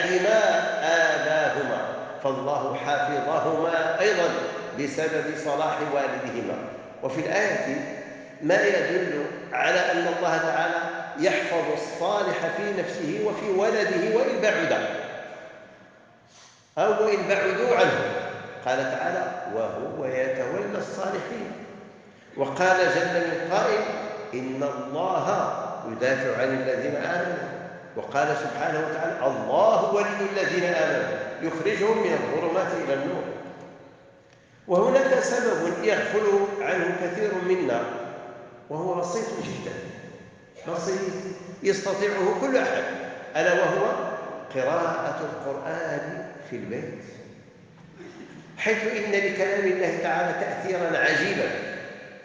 علما آباهما، فالله حفظهما أيضا بسبب صلاح والدهما. وفي الآية ما يدل على أن الله تعالى يحفظ الصالح في نفسه وفي ولده وإن بعد أو وإن بعدوا عنه. قال تعالى: وهو يتولى الصالحين. وقال جل من قائل: إن الله يدافع عن الذين آمنوا. وقال سبحانه وتعالى: الله ولي الذين آمنوا يخرجهم من الظلمات إلى النور. وهناك سبب يغفل عنه كثير منا، وهو بسيط جدا، بسيط يستطيعه كل أحد، ألا وهو قراءة القرآن في البيت، حيث إن لكلام الله تعالى تأثيرا عجيبا،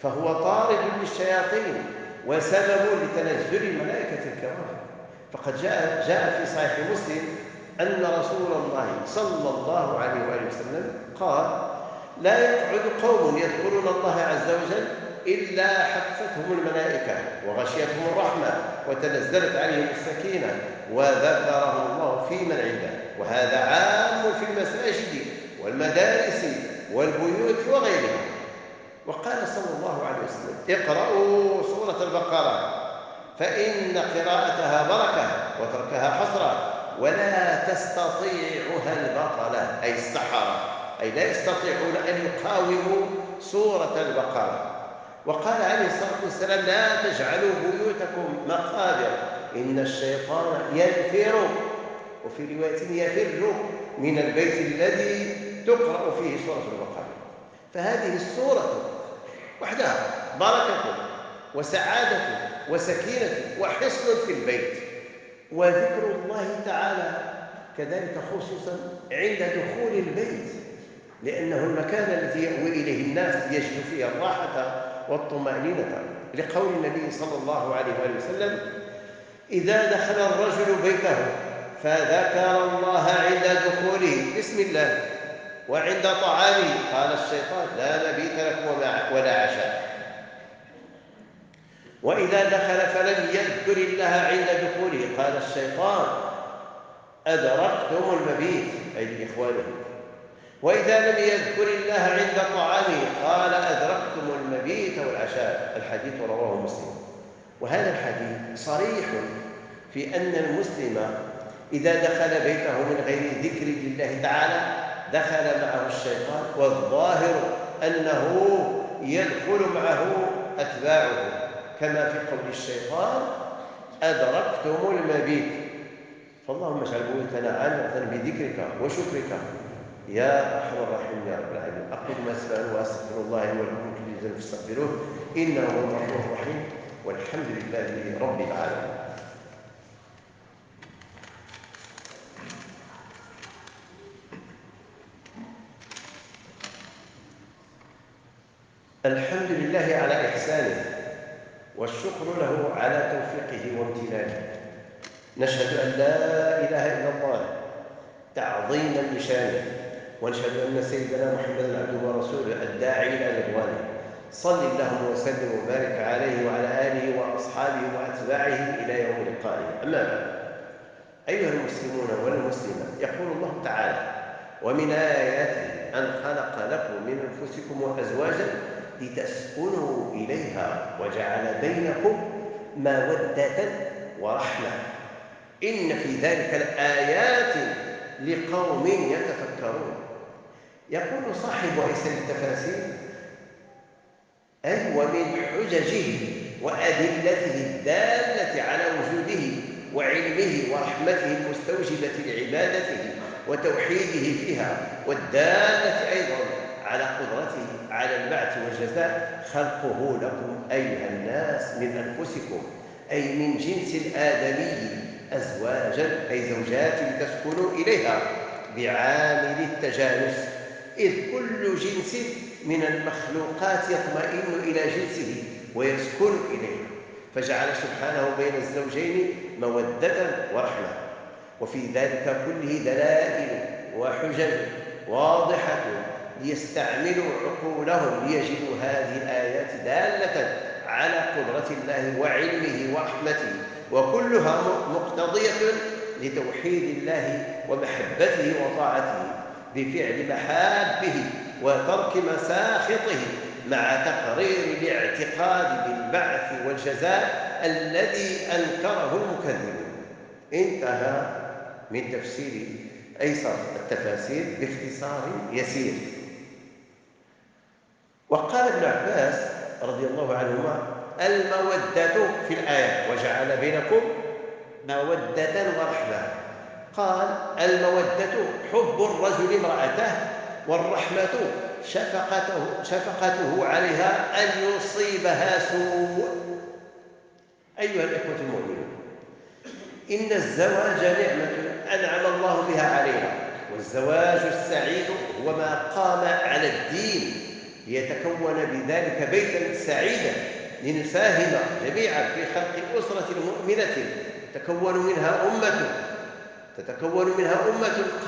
فهو طارد للشياطين وسبب لتنزل الملائكة الكرام. فقد جاء في صحيح مسلم أن رسول الله صلى الله عليه وآله وسلم قال: لا يقعد قوم يذكرون الله عز وجل إلا حفتهم الملائكة وغشيتهم الرحمة وتنزلت عليهم السكينة وذكرهم الله في من عنده. وهذا عام في المساجد والمدارس والبيوت وغيرها. وقال صلى الله عليه وسلم: اقرأوا سورة البقرة فإن قراءتها بركة وتركها حسرة، ولا تستطيعها البطلة، أي السحرة، أي لا يستطيعون أن يقاوموا سورة البقرة. وقال عليه الصلاة والسلام: لا تجعلوا بيوتكم مقابر، إن الشيطان ينفر، وفي رواية يفر، من البيت الذي تقرأ فيه سورة البقرة. فهذه السورة وحدها بركة وسعادة وسكينة وحصن في البيت. وذكر الله تعالى كذلك خصوصا عند دخول البيت، لأنه المكان الذي يأوي إليه الناس يجد فيه الراحة والطمأنينة، لقول النبي صلى الله عليه وآله وسلم: إذا دخل الرجل بيته فذكر الله عند دخوله بسم الله وعند طعامه قال الشيطان: لا مبيت لك ولا عشاء. وإذا دخل فلم يذكر الله عند دخوله قال الشيطان: أدركتم المبيت، أي لإخوانه. وإذا لم يذكر الله عند طعامه قال: أدركتم المبيت والعشاء. الحديث رواه مسلم. وهذا الحديث صريح في أن المسلم إذا دخل بيته من غير ذكر لله تعالى دخل معه الشيطان، والظاهر أنه يدخل معه أتباعه، كما في قول الشيطان: أدركتم المبيت. فاللهم اجعل بيوتنا عامرة بذكرك وشكرك يا أرحم الراحمين يا رب العالمين. أقول ما تسمعون وأستغفر الله لي ولكم من كل ذنب فاستغفروه إنه هو الغفور الرحيم، والحمد لله رب العالمين. الحمد لله على إحسانه، والشكر له على توفيقه وامتنانه. نشهد أن لا إله إلا الله تعظيما لشانه، ونشهد أن سيدنا محمدا عبده ورسوله الداعي إلى رضوانه. صل اللهم وسلم وبارك عليه وعلى آله وأصحابه وأتباعه إلى يوم لقائه. أما بعد، أيها المسلمون والمسلمات، يقول الله تعالى: ومن آياته أن خلق لكم من أنفسكم أزواجا لتسكنوا إليها وجعل بينكم مودة ورحمة إن في ذلك لآيات لقوم يتفكرون. يقول صاحب أيسر التفاسير: أي ومن حججه وأدلته الدالة على وجوده وعلمه ورحمته المستوجبة لعبادته وتوحيده فيها، والدالة أيضا على قدرته على البعث والجزاء، خلقه لكم أيها الناس من أنفسكم، أي من جنس الآدمي، أزواجا أي زوجات لتسكنوا إليها بعامل التجانس، إذ كل جنس من المخلوقات يطمئن إلى جنسه ويسكن إليه، فجعل سبحانه بين الزوجين مودة ورحمة. وفي ذلك كله دلائل وحجج واضحة ليستعملوا عقولهم ليجدوا هذه الآيات دالة على قدرة الله وعلمه ورحمته، وكلها مقتضية لتوحيد الله ومحبته وطاعته بفعل محابه وترك مساخطه، مع تقرير الاعتقاد بالبعث والجزاء الذي أنكره المكذبون. انتهى من تفسير أيسر التفاسير باختصار يسير. وقال ابن عباس رضي الله عنهما: المودة في الآية وجعل بينكم مودة ورحمة. قال: المودة حب الرجل امرأته، والرحمة شفقته عليها أن يصيبها سوء. أيها الإخوة المؤمنون، إن الزواج نعمة أنعم الله بها علينا، والزواج السعيد هو ما قام على الدين ليتكون بذلك بيتا سعيدا، لنساهم جميعا في خلق أسرة مؤمنة تتكون منها أمة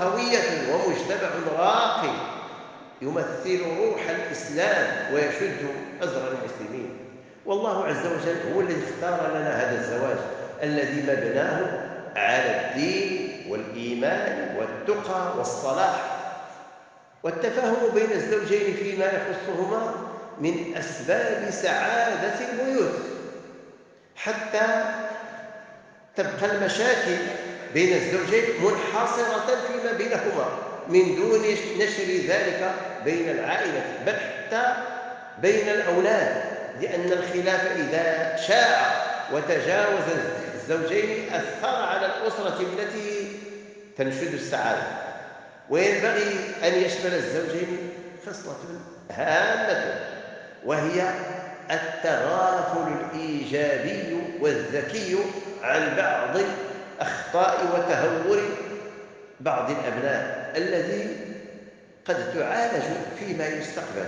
قوية ومجتمع راقي يمثل روح الإسلام ويشد أزر المسلمين. والله عز وجل هو الذي اختار لنا هذا الزواج الذي مبناه على الدين والإيمان والتقى والصلاح. والتفاهم بين الزوجين فيما يخصهما من أسباب سعادة البيوت، حتى تبقى المشاكل بين الزوجين منحصرة فيما بينهما من دون نشر ذلك بين العائلة، بل حتى بين الأولاد، لأن الخلاف إذا شاع وتجاوز الزوجين أثر على الأسرة التي تنشد السعادة. وينبغي أن يشمل الزوجين خصلة هامة، وهي التغافل الإيجابي والذكي عن بعض أخطاء وتهور بعض الأبناء الذي قد تعالج فيما يستقبل.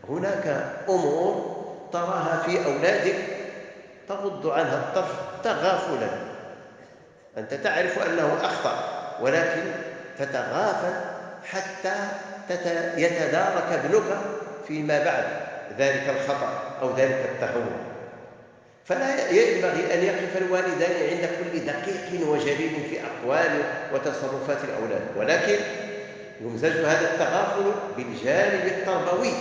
هناك أمور تراها في أولادك تغض عنها الطرف تغافلا، أنت تعرف أنه أخطأ ولكن تتغافل حتى يتدارك ابنك فيما بعد ذلك الخطأ أو ذلك التهور. فلا ينبغي أن يقف الوالدان عند كل دقيق وجليل في أقوال وتصرفات الأولاد، ولكن يمزج هذا التغافل بالجانب التربوي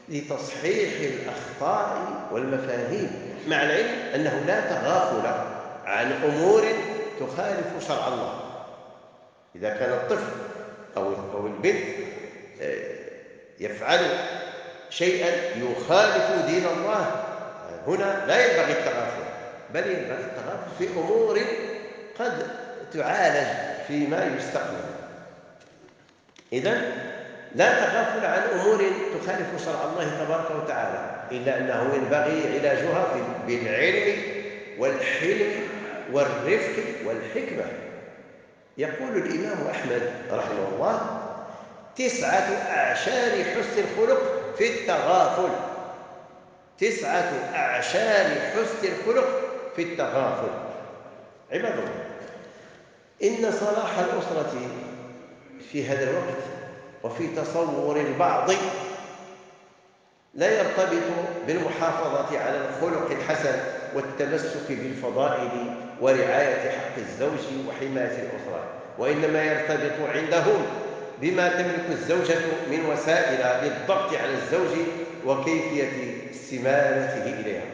لتصحيح الأخطاء والمفاهيم، مع العلم أنه لا تغافل عن أمور تخالف شرع الله. إذا كان الطفل أو البنت يفعل شيئا يخالف دين الله، هنا لا ينبغي التغافل، بل ينبغي التغافل في أمور قد تعالج فيما يستقبل. إذن لا تغافل عن أمور تخالف شرع الله تبارك وتعالى، إلا أنه ينبغي علاجها بالعلم والحلم والرفق والحكمة. يقول الإمام أحمد رحمه الله: 9 أعشار حسن الخلق في التغافل. 9 أعشار حسن الخلق في التغافل. عباد الله، إن صلاح الأسرة في هذا الوقت وفي تصور البعض لا يرتبط بالمحافظة على الخلق الحسن والتمسك بالفضائل ورعاية حق الزوج وحماية الأسرة، وإنما يرتبط عندهم بما تملك الزوجة من وسائل للضغط على الزوج وكيفية استمالته إليها.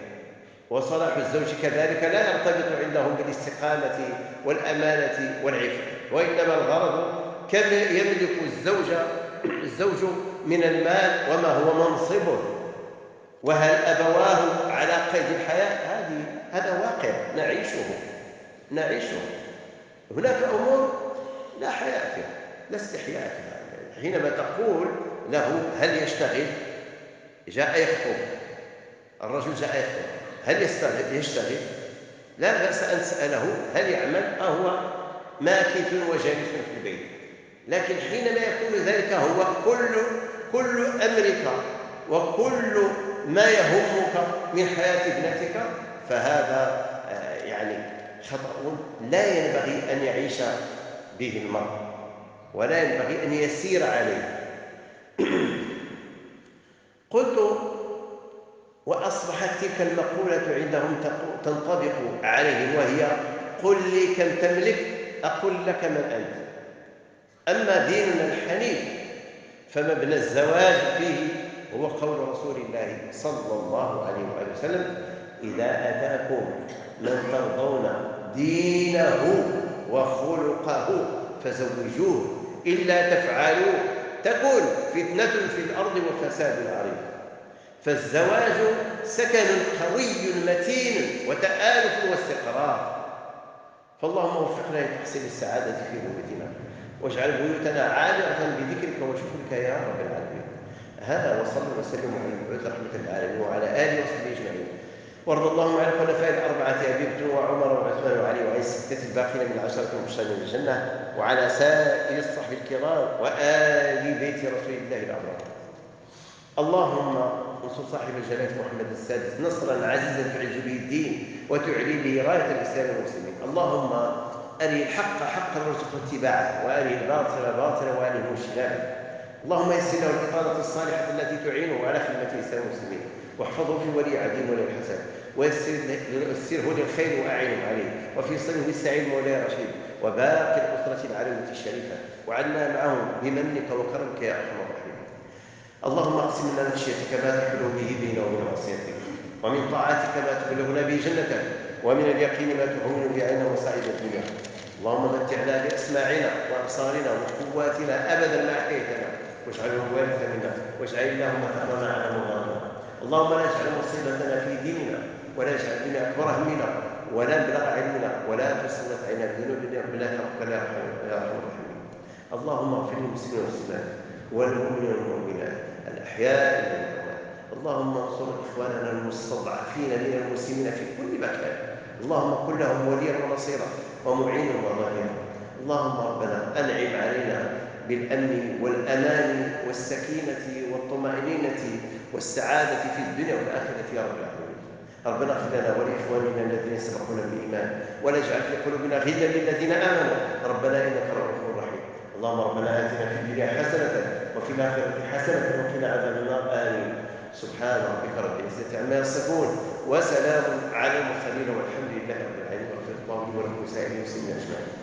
وصلاح الزوج كذلك لا يرتبط عندهم بالاستقامة والأمانة والعفة، وإنما الغرض كم يملك الزوج من المال وما هو منصبه، وهل أبواه على قيد الحياة. هذا واقع نعيشه. هناك أمور لا حياء فيها، لا استحياء فيها. حينما تقول له: هل يشتغل؟ جاء يخطب، الرجل جاء يخطب، هل يشتغل؟ لا بأس أن تسأله: هل يعمل؟ هو ماكث وجالس في البيت. لكن حينما يكون ذلك هو كل أمرك وكل ما يهمك من حياة ابنتك، فهذا يعني خطأ لا ينبغي أن يعيش به المرء، ولا ينبغي أن يسير عليه. قلت: وأصبحت تلك المقولة عندهم تنطبق عليهم، وهي: قل لي كم تملك أقول لك من أنت. أما ديننا الحنيف فمبنى الزواج فيه هو قول رسول الله صلى الله عليه وآله وسلم: إذا أتاكم من ترضون دينه وخلقه فزوجوه، إلا تفعلوا تكن فتنة في الأرض وفساد عريض. فالزواج سكن قوي متين وتآلف واستقرار. فاللهم وفقنا لتحصيل السعادة في بيوتنا، واجعل بيوتنا عامرة بذكرك وشكرك يا رب العالمين. هذا وصلوا وسلموا على المبعوث رحمة للعالمين وعلى آله وصحبه أجمعين. وارض اللهم عن الخلفاء الأربعة أبي بكر وعمر وعثمان وعلي وعن الستة الباقين من العشرة المبشرين بالجنة، وعلى سائر الصحب الكرام وآل بيت رسول الله الأبرار. اللهم انصر صاحب الجلالة محمد السادس نصرا عزيزا تعز به الدين وتعلي به راية الإسلام والمسلمين. اللهم أري الحق حقا وارزقنا اتباعه، وأري الباطل باطلا وأريه اجتنابه. اللهم يسر له البطانة الصالحة التي تعينه على خدمة الإسلام والمسلمين، واحفظه في ولي عديم ولي الحسن، ويسره للخير وأعينه عليه، وفي صله السعيد مولاي رشيد، وباقي الأسرة العلوية الشريفة، وعنا معهم بمنك وكرمك يا أرحم الراحمين. اللهم اقسم لنا من خشيتك ما تحول به بيننا وبين معصيتك، ومن طاعتك ما تبلغنا به جنتك، ومن اليقين ما تهون به علينا مصائب الدنيا. اللهم متعنا بأسماعنا وأبصارنا وقواتنا أبدا ما أحييتنا، واجعله الوارث منا، واجعل اللهم ثأرنا على من ظلمنا. اللهم لا تجعل مصيبتنا في ديننا، ولا تجعل الدنيا أكبر همنا، ولا مبلغ علمنا، ولا تسلط علينا بذنوبنا بلا ترحمنا يا أرحم الراحمين. اللهم اغفر للمسلمين والمسلمات والمؤمنين والمؤمنات الأحياء منهم والأموات. اللهم انصر إخواننا المستضعفين من المسلمين في كل مكان. اللهم كن لهم وليا ونصيرا ومعينا وظهيرا. اللهم ربنا أنعم علينا بالأمن والأمان والسكينة والطمأنينة والسعادة في الدنيا والآخرة يا رب العالمين. ربنا اغفر لنا ولإخواننا الذين سبقونا بالإيمان، ولا اجعل في قلوبنا غلا للذين آمنوا ربنا إنك رؤوف رحيم. اللهم ربنا آتنا في الدنيا حسنة وفي الآخرة حسنة وقنا عذاب النار. آمين. سبحان ربك رب العزة عما يصفون، وسلام على المرسلين، والحمد لله رب العالمين. واغفر الله لي ولكم وسائر المسلمين أجمعين.